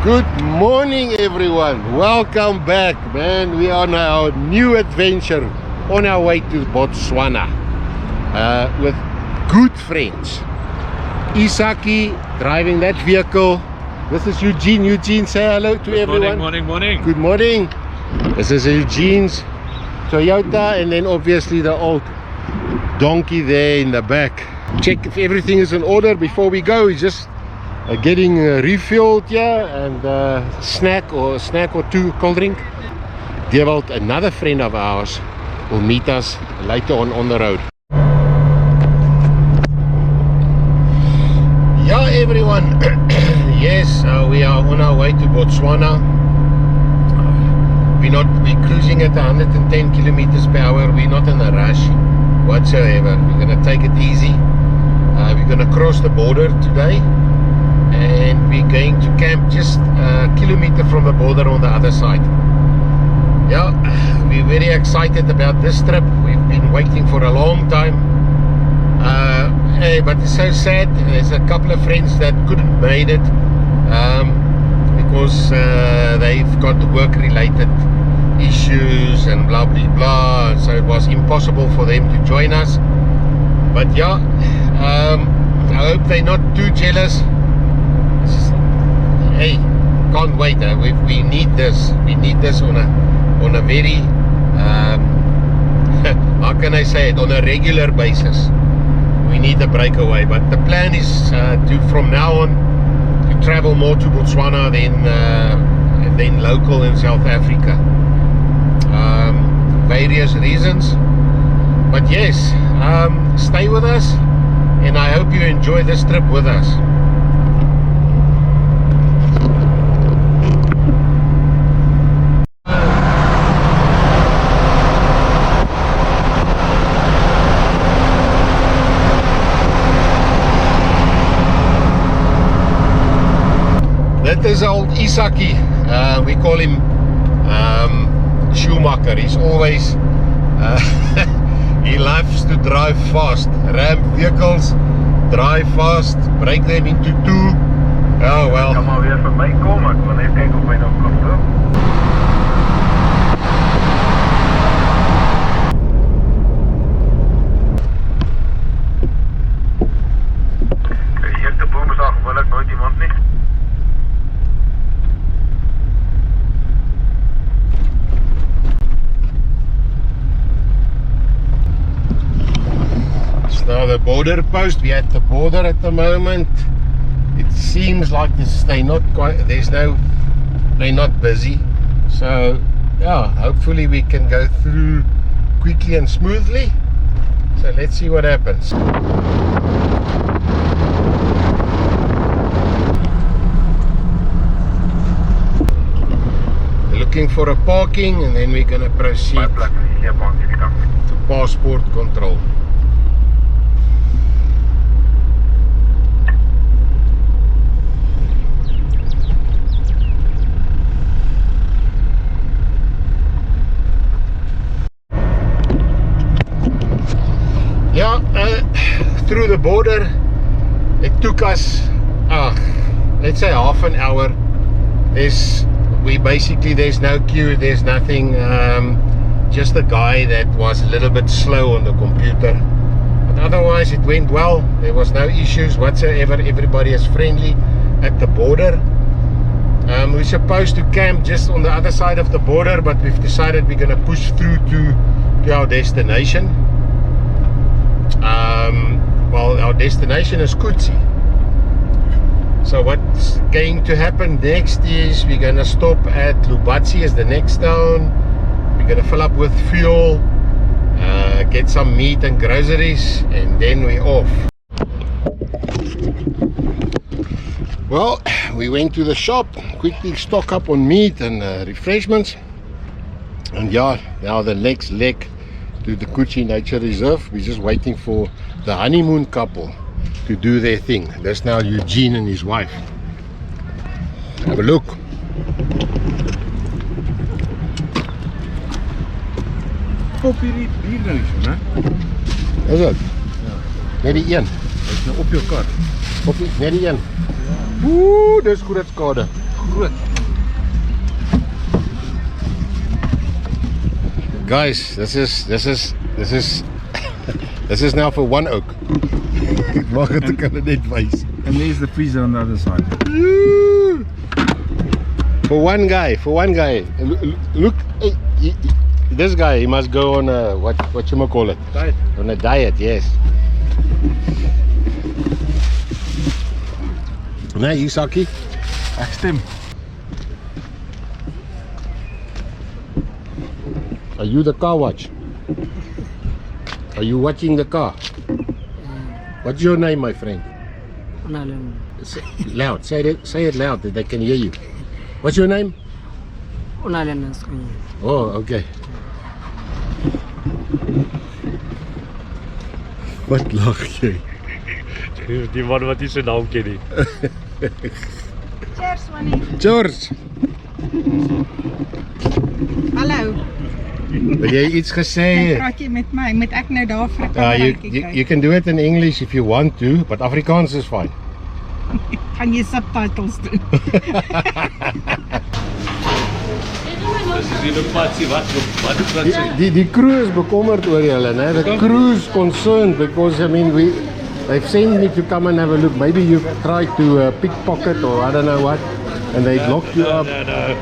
Good morning everyone, welcome back man. We are on our new adventure on our way to Botswana with good friends. Isaki driving that vehicle. This is Eugene. Eugene, say hello to everyone. Morning. Good morning. This is Eugene's Toyota, and then obviously the old donkey there in the back. Check if everything is in order before we go. We're just getting refueled here, and a snack or two, cold drink. Dewald, another friend of ours, will meet us later on the road. Yeah everyone, yes, we are on our way to Botswana. We're cruising at 110 kilometers per hour. We're not in a rush whatsoever. We're gonna take it easy. We're gonna cross the border today, and we're going to camp just a kilometer from the border on the other side. Yeah, we're very excited about this trip. We've been waiting for a long time. But it's so sad. There's a couple of friends that couldn't made it because they've got work-related issues and blah blah blah. So it was impossible for them to join us. But yeah, I hope they're not too jealous. Hey, can't wait. We need this. We need this on a very how can I say it, on a regular basis. We need a breakaway, but the plan is to from now on to travel more to Botswana than local in South Africa. Various reasons, but yes, stay with us, and I hope you enjoy this trip with us. That is old Isaki. We call him Schumacher. He's always he loves to drive fast, ram vehicles, drive fast, break them into two. Oh well. Kan maar weer verby kom, ek wil net kyk of hy nog kan loop. Die eerste boom is daar gewoonlik nooit iemand nie. Now the border post, we're at the border at the moment. It seems like they're not busy. So yeah, hopefully we can go through quickly and smoothly. So let's see what happens. We're looking for a parking, and then we're gonna proceed to passport control. Yeah, through the border, it took us, let's say half an hour. There's no queue, there's nothing, just a guy that was a little bit slow on the computer. But otherwise it went well, there was no issues whatsoever. Everybody is friendly at the border. We're supposed to camp just on the other side of the border, but we've decided we're going to push through to our destination. Well, our destination is Kutze. So what's going to happen next is we're going to stop at Lubatsi as the next town. We're going to fill up with fuel, get some meat and groceries, and then we're off. Well, we went to the shop, quickly stock up on meat and refreshments, and yeah, now the next leg to the Kutze Nature Reserve. We're just waiting for the honeymoon couple to do their thing. That's now Eugene and his wife. Have a look. Op hierdie nou so, né? Is dit? Ja. Net die een. Hy's nou op jou kar. Op die, net die een. Oeh, dis groot skade. groot. Guys, this is now for one oak. Mag het ek hulle net wys. And there's the freezer on the other side. For one guy. Look, this guy, he must go on a what you call it? Diet. On a diet, yes. Nee, hier Sakkie. Ek stem. Are you the car watch? Are you watching the car? What's your name, my friend? Loud. Say it loud that they can hear you. What's your name? Oh, okay. Wat lag jy? Die man wat nie sy naam ken nie. Cheers, Wannie. George, Hallo. wil jy iets gesê? Praat jy met my? Moet ek nou daar vir 'n You can do it in English if you want to, but Afrikaans is fine. Gaan jy subtitles doen? Dis is die lopasie wat Die crew is bekommerd oor julle, né? The crew is concerned because I mean they've sent me to come and have a look. Maybe you've tried to pickpocket or I don't know what, and they locked you up. No.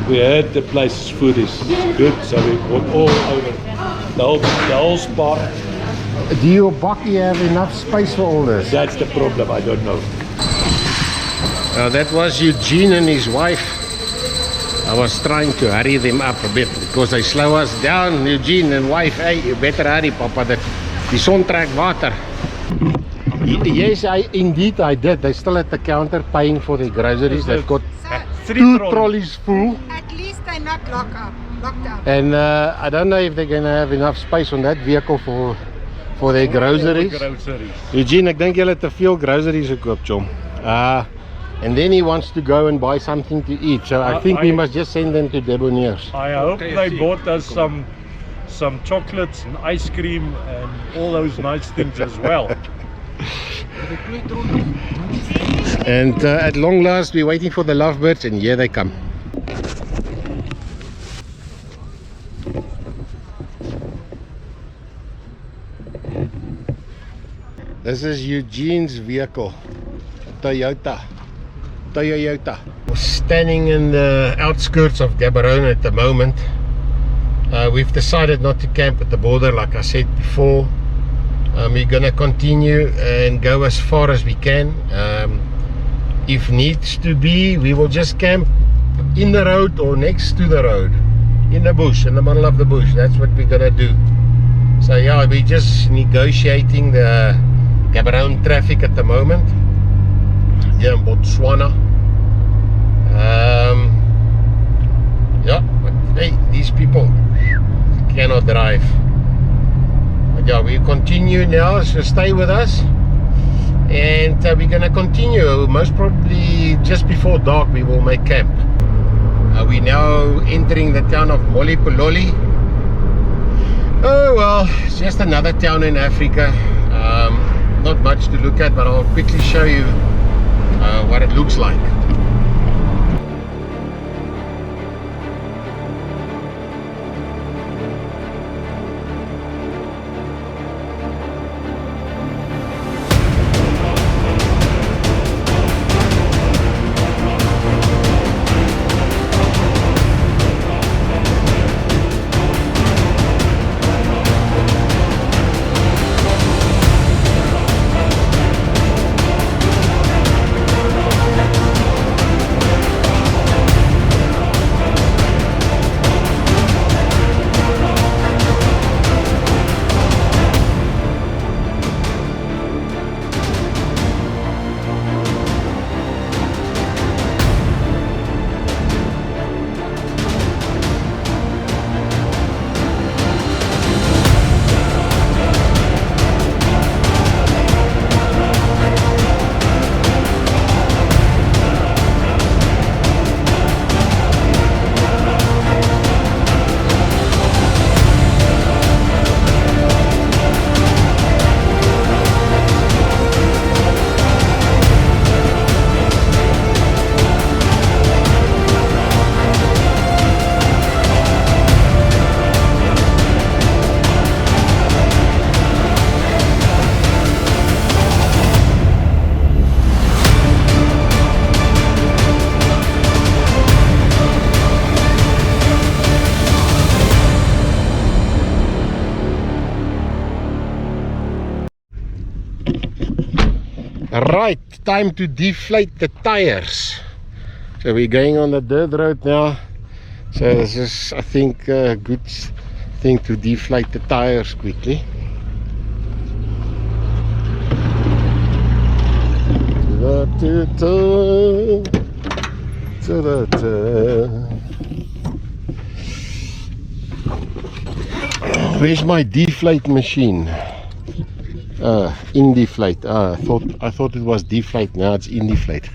We heard the place's food is good, so we went all over the whole spot. Do your bakkie have enough space for all this? That's the problem, I don't know. Now that was Eugene and his wife. I was trying to hurry them up a bit because they slow us down. Eugene and wife, hey, you better hurry, Papa. Die son trek water. Yes, indeed I did. They still at the counter paying for the groceries. They've got 2 trolleys full. At least they're not locked up. And I don't know if they're going to have enough space on that vehicle for their groceries. Eugene, ek dink jy het te veel groceries gekoop, chom. And then he wants to go and buy something to eat. So I think we must just send them to Debonair's. I hope they bought us some chocolates and ice cream and all those nice things as well. And at long last we're waiting for the lovebirds, and here they come. This is Eugene's vehicle, Toyota. Standing in the outskirts of Gaborone at the moment. We've decided not to camp at the border like I said before. We're gonna continue and go as far as we can. If needs to be, we will just camp in the road or next to the road, in the bush, in the middle of the bush. That's what we're gonna do. So yeah, we're just negotiating the Gaborone traffic at the moment here in Botswana. Yeah, but hey, these people cannot drive. But yeah, we continue now, so stay with us. And we're gonna continue. Most probably just before dark we will make camp. We're now entering the town of Molipololi. Oh well, it's just another town in Africa. Not much to look at, but I'll quickly show you what it looks like. Right, time to deflate the tires. So we're going on the dirt road now. So this is, I think, a good thing to deflate the tires quickly. Where's my deflate machine? In deflate. I thought it was deflate. Now it's in deflate.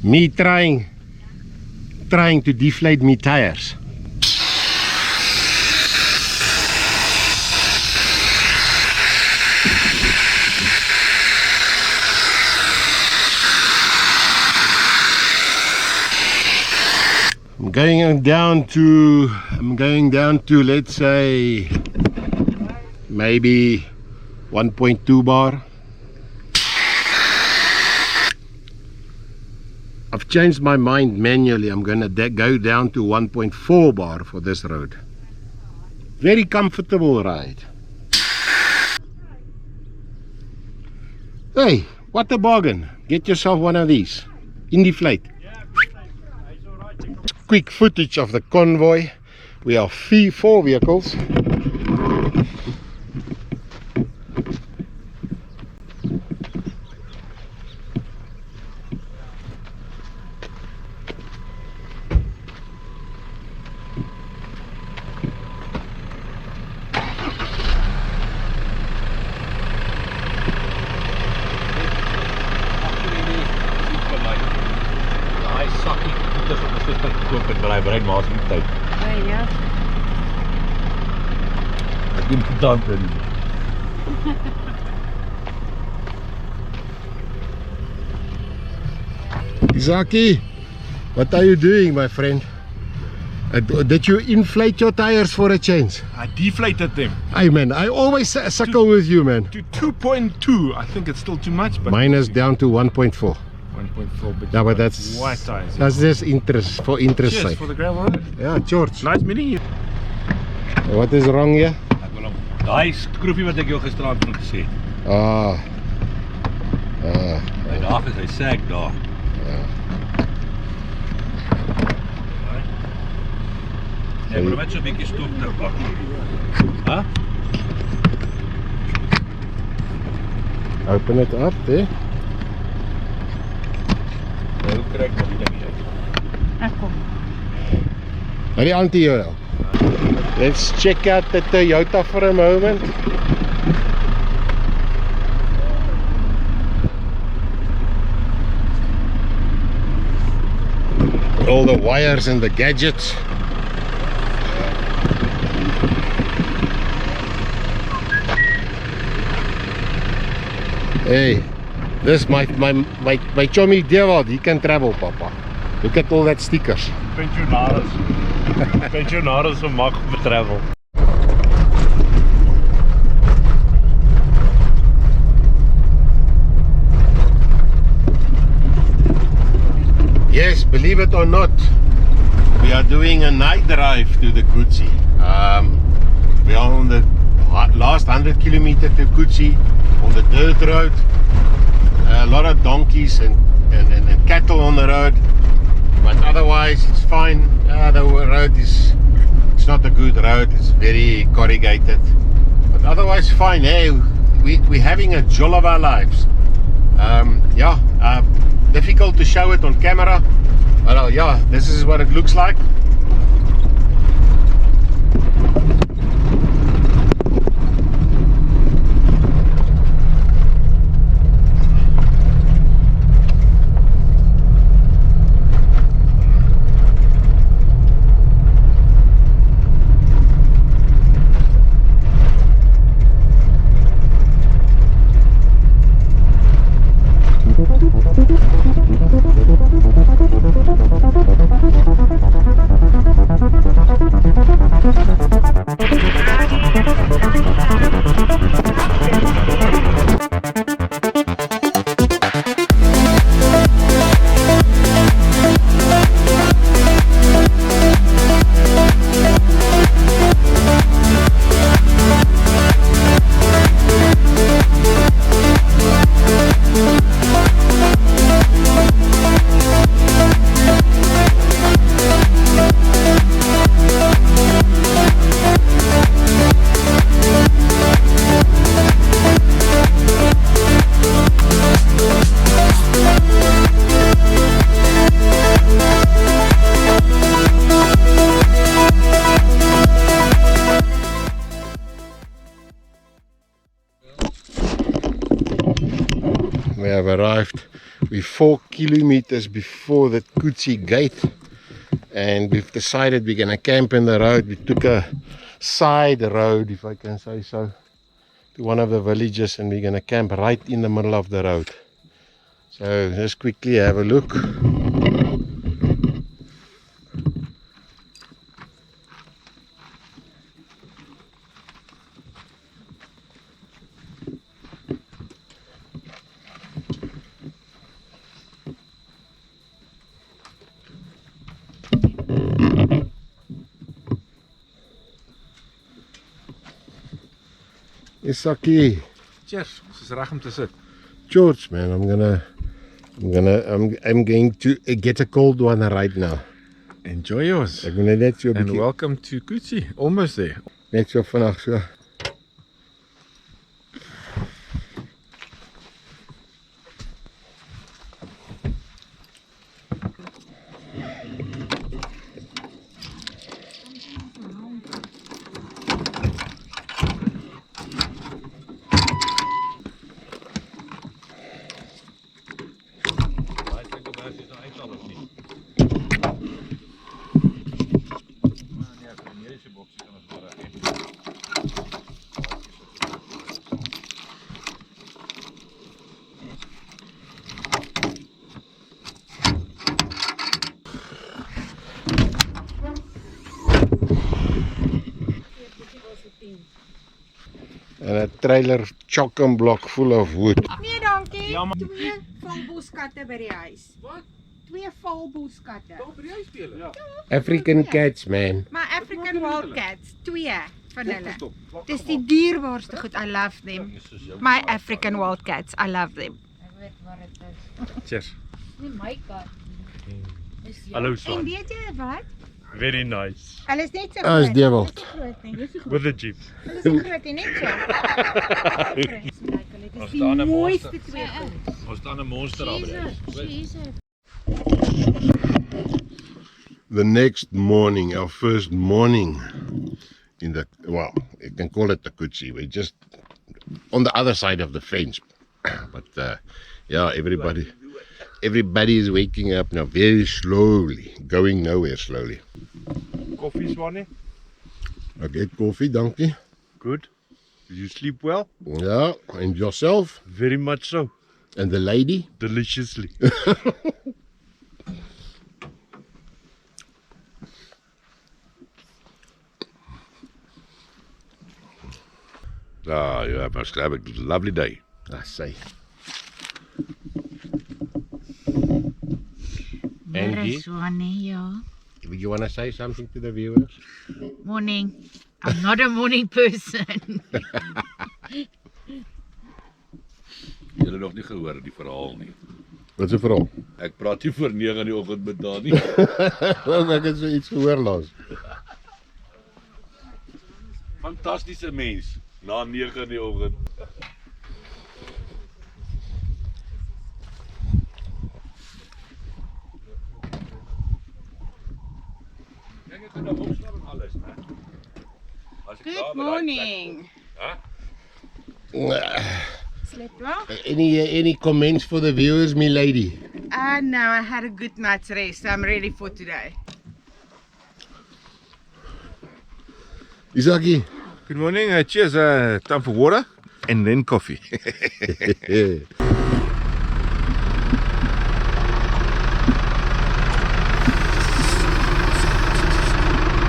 Me trying to deflate me tires. I'm going down to let's say maybe 1.2 bar. I've changed my mind manually. I'm gonna go down to 1.4 bar for this road. Very comfortable ride. Hey, what a bargain. Get yourself one of these. In deflate. Quick footage of the convoy. We are 4 vehicles. Maar hij brengt me als niet tijd. Nee, ja. Ik ben gedaan. Isaki, what are you doing, my friend? Did you inflate your tires for a change? I deflated them Hey man, I always suckle with you, man. to 2.2. I think it's still too much, but Mine is down to 1.4. 1.4. But Yeah, but that's white tires. just interest for interest Cheers sake. for the gravel road. Yeah, George. Nice meeting you. What is wrong here? Ek wil hom. Daai skroefie wat ek jou gisteraand nog gesê het. Hy daar is hy sag daar. Ja, maar met so 'n bietjie stof te pak. Hæ? Open it up, eh? Hoe kry ek die ding uit? Ek kom. Are you onto you now? Let's check out the Toyota for a moment. All the wires and the gadgets. Hey, this my chommy Dewald, he can travel, Papa. Look at all that stickers. Pensionaris. Pensionaris van mag betravel. Yes, believe it or not, we are doing a night drive to the Kutze. We are on the last 100 kilometers to Kutze on the dirt road. A lot of donkeys and cattle on the road, but otherwise it's fine. The road is, it's not a good road, it's very corrugated, but otherwise fine. Hey, we're having a joy of our lives. Difficult to show it on camera, but yeah, this is what it looks like. We're 4 kilometers before the Kutze gate, and we've decided we're gonna camp in the road. We took a side road, if I can say so, to one of the villages, and we're gonna camp right in the middle of the road. So just quickly have a look. Isaki, Cheers. Ons is reg om te sit. George, man, I'm going to get a cold one right now. Enjoy yours. Ek wil net so 'n And bietjie welcome to Kutze. Almost there. net so vinnig so. And a trailer chock-en-block full of wood. Nee, dankie. Ja, maar- 2 volboskatte by die huis. Wat? 2 volboskatte. Ja. African cats, man. Maar African wildcats, 2 van hulle. Dis die dierbaarste goed. I love them. My African wildcats, I love them. Ek weet waar dit is. Cheers. Nie my kat nie. Dis jou. Hallo En son. weet jy wat? Very nice. Hulle is net so Ah, is groot. dewald. Dis nie groot nie. With the jeep. Hulle is nie groot nie, net so. Dis die mooiste 2 goed. Ons staan 'n monster Jesus. The next morning, our first morning in the, well, you can call it the Kutze. We're just on the other side of the fence. But yeah, everybody is waking up now very slowly, going nowhere slowly. Coffee Swanny. I get coffee, donkey. Good. Did you sleep well? Yeah, and yourself? Very much so. And the lady? Deliciously. Ah, yeah, must have a lovely day. I say. Môre Swannie, ja. Do you want to say something to the viewers? Morning. I'm not a morning person. Julle nog nie gehoor die verhaal nie. Wat is die verhaal? Ek praat nie voor 9 in die oggend met daar nie. Ek het so iets gehoor laas. Fantastiese mens na 9 in die oggend. Kyk ek kan nou opslaan en alles, né? As ek daar Good by daai morning. Slept well? Any comments for the viewers, me lady? No, I had a good night's rest. I'm ready for today. Isaki? Good morning. Cheers. Time for water and then coffee.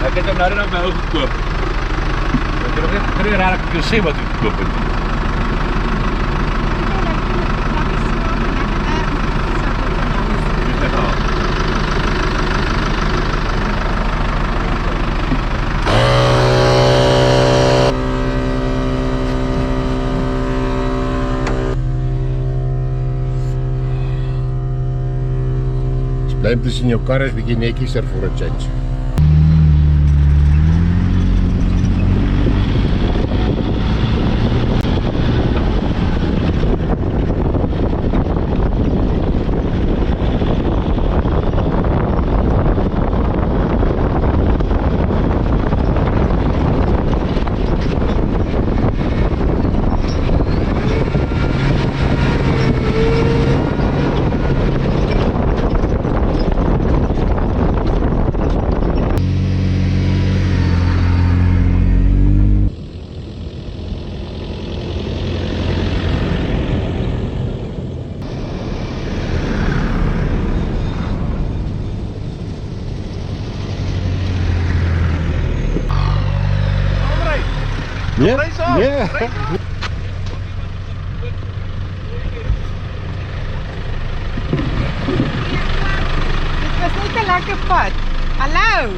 Ek het hom nou net by ou gekoop. Ek het nog net regtig gesê wat ek gekoop het. Bly tussen jou kar is bietjie nekkieser for a change. Ja, Reis af. ja. Dit was net 'n lekker pad. Hallo.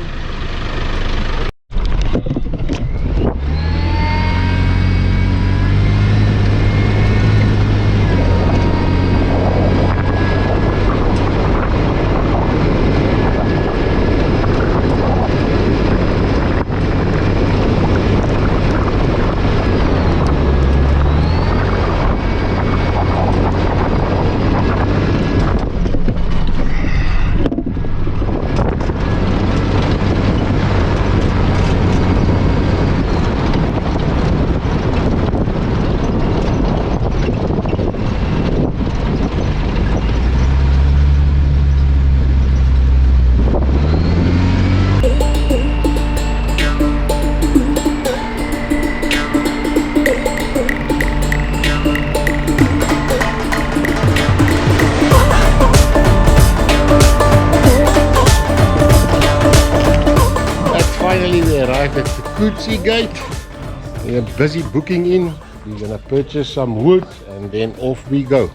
Finally we arrived at the Kutze gate. We are busy booking in. We're gonna purchase some wood and then off we go.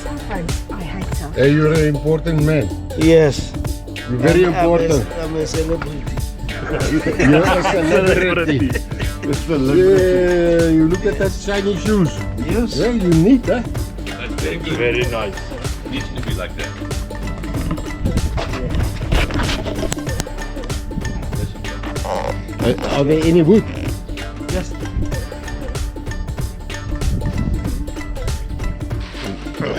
Sometimes I hate so. Hey, you're an important man. Yes. You're very important. I'm a celebrity. You're a celebrity. Yeah, you look at that shiny shoes. Yes. Yeah, you need that. That's very good. Very nice. Needs to be like that. Are there any wood? Yes.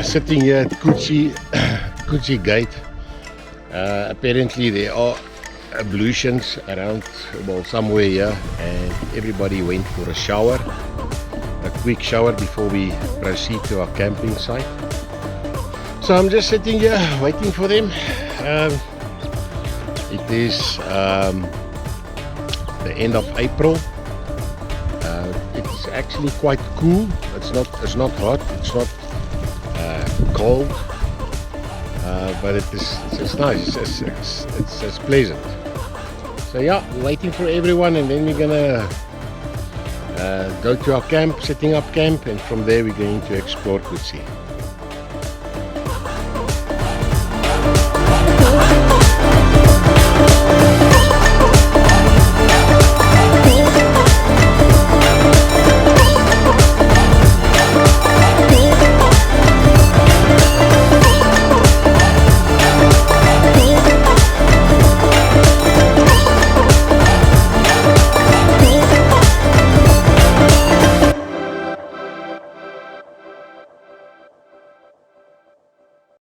Sitting here at Kutze gate. Apparently there are ablutions around, well, somewhere here, and everybody went for a shower, a quick shower before we proceed to our camping site. So I'm just sitting here waiting for them. It is the end of April. It's actually quite cool. It's not hot. It's not cold. But it's nice. It's pleasant. So yeah, waiting for everyone, and then we're gonna go to our camp, setting up camp, and from there we're going to explore Kutze.